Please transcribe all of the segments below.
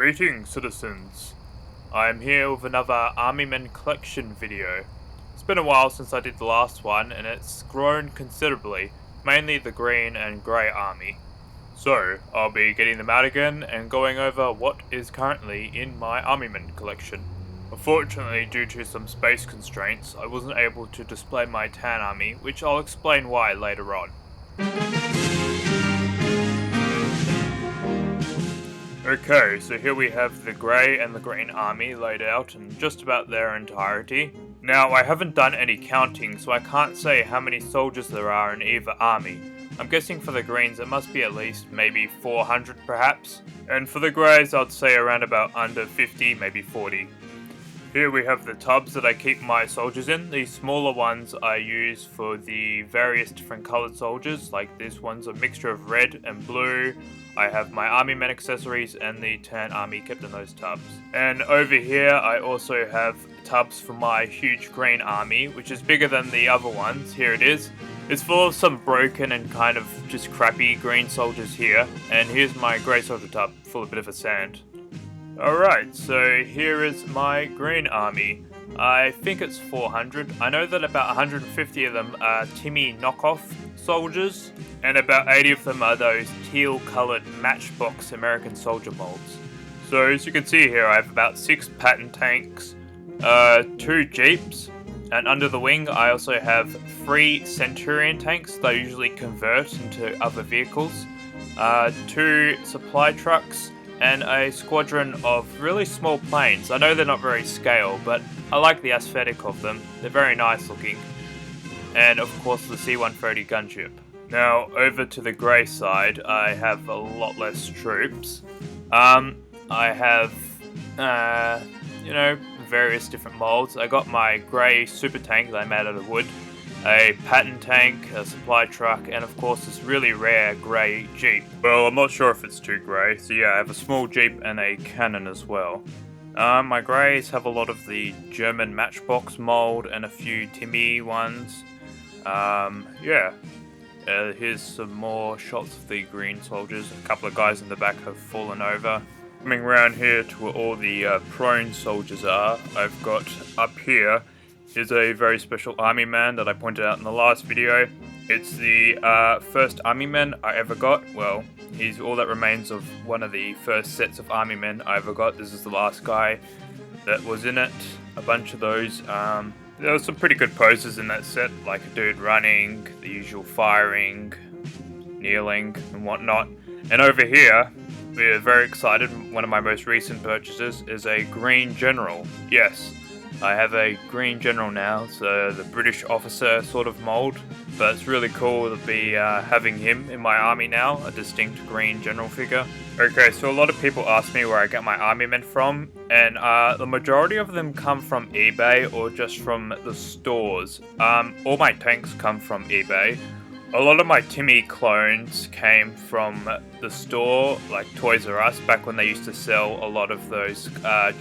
Greetings, citizens. I am here with another Armyman collection video. It's been a while since I did the last one, and it's grown considerably, mainly the green and grey army. So, I'll be getting them out again and going over what is currently in my Armyman collection. Unfortunately, due to some space constraints, I wasn't able to display my tan army, which I'll explain why later on. Okay, so here we have the grey and the green army laid out in just about their entirety. Now, I haven't done any counting, so I can't say how many soldiers there are in either army. I'm guessing for the greens it must be at least maybe 400 perhaps, and for the greys I'd say around about under 50, maybe 40. Here we have the tubs that I keep my soldiers in. These smaller ones I use for the various different coloured soldiers, like this one's a mixture of red and blue. I have my Armyman accessories and the tan army kept in those tubs. And over here I also have tubs for my huge green army, which is bigger than the other ones. Here it is. It's full of some broken and kind of just crappy green soldiers here. And here's my grey soldier tub, full of a bit of sand. Alright, so here is my green army. I think it's 400. I know that about 150 of them are Timmy knockoff soldiers, and about 80 of them are those teal coloured matchbox American soldier molds. So as you can see here, I have about 6 Patton tanks, 2 jeeps, and under the wing I also have 3 Centurion tanks that I usually convert into other vehicles, 2 supply trucks, and a squadron of really small planes. I know they're not very scale, but I like the aesthetic of them. They're very nice looking. And of course the C-130 gunship. Now over to the grey side, I have a lot less troops. I have, various different molds. I got my grey super tank that I made out of wood, a Patton tank, a supply truck, and of course this really rare grey jeep. Well, I'm not sure if it's too grey, so yeah, I have a small jeep and a cannon as well. My greys have a lot of the German matchbox mold and a few Timmy ones. Here's some more shots of the green soldiers. A couple of guys in the back have fallen over. Coming around here to where all the prone soldiers are, I've got up here is a very special Armyman that I pointed out in the last video. It's the first Armyman I ever got. Well, he's all that remains of one of the first sets of Armymen I ever got. This is the last guy that was in it. A bunch of those. There were some pretty good poses in that set, like a dude running, the usual firing, kneeling, and whatnot. And over here, we're very excited. One of my most recent purchases is a green general. Yes, I have a green general now, so the British officer sort of mold, but it's really cool to be having him in my army now, a distinct green general figure. Okay, so a lot of people ask me where I get my Armymen from, and the majority of them come from eBay or just from the stores. All my tanks come from eBay. A lot of my Timmy clones came from the store, like Toys R Us, back when they used to sell a lot of those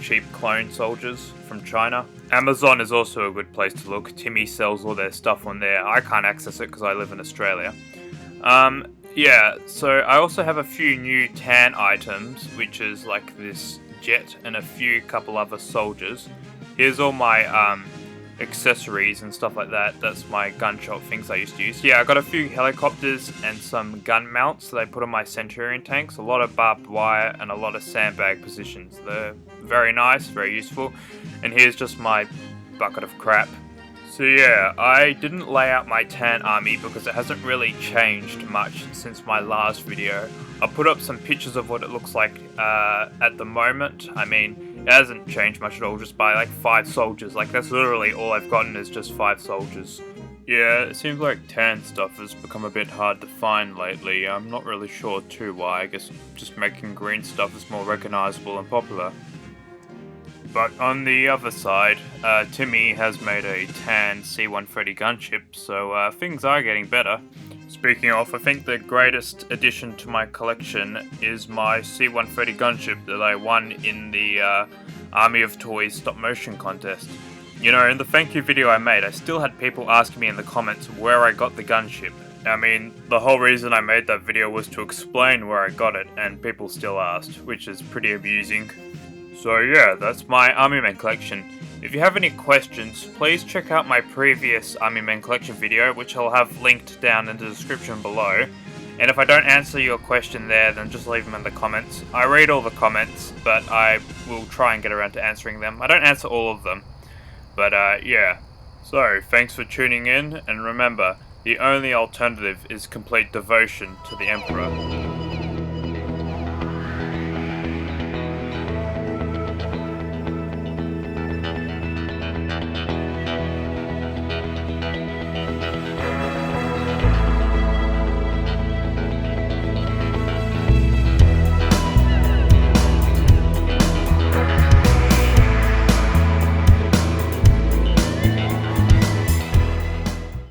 cheap clone soldiers from China. Amazon is also a good place to look. Timmy sells all their stuff on there. I can't access it because I live in Australia. So I also have a few new tan items, which is like this jet and a couple other soldiers. Here's all my accessories and stuff like that. That's my gun shop things I used to use. Yeah, I got a few helicopters and some gun mounts that I put on my Centurion tanks. A lot of barbed wire and a lot of sandbag positions. They're very nice, very useful. And here's just my bucket of crap. So yeah, I didn't lay out my tan army because it hasn't really changed much since my last video. I'll put up some pictures of what it looks like at the moment. I mean, it hasn't changed much at all, just by like 5 soldiers. Like that's literally all I've gotten is just 5 soldiers. Yeah, it seems like tan stuff has become a bit hard to find lately. I'm not really sure too why. I guess just making green stuff is more recognizable and popular. But on the other side, Timmy has made a tan C-130 gunship, so things are getting better. Speaking of, I think the greatest addition to my collection is my C-130 gunship that I won in the Army of Toys stop motion contest. You know, in the thank you video I made, I still had people asking me in the comments where I got the gunship, I mean, the whole reason I made that video was to explain where I got it, and people still asked, which is pretty amusing. So yeah, that's my Army Men collection. If you have any questions, please check out my previous Army Men collection video, which I'll have linked down in the description below. And if I don't answer your question there, then just leave them in the comments. I read all the comments, but I will try and get around to answering them. I don't answer all of them, but yeah. So, thanks for tuning in, and remember, the only alternative is complete devotion to the Emperor.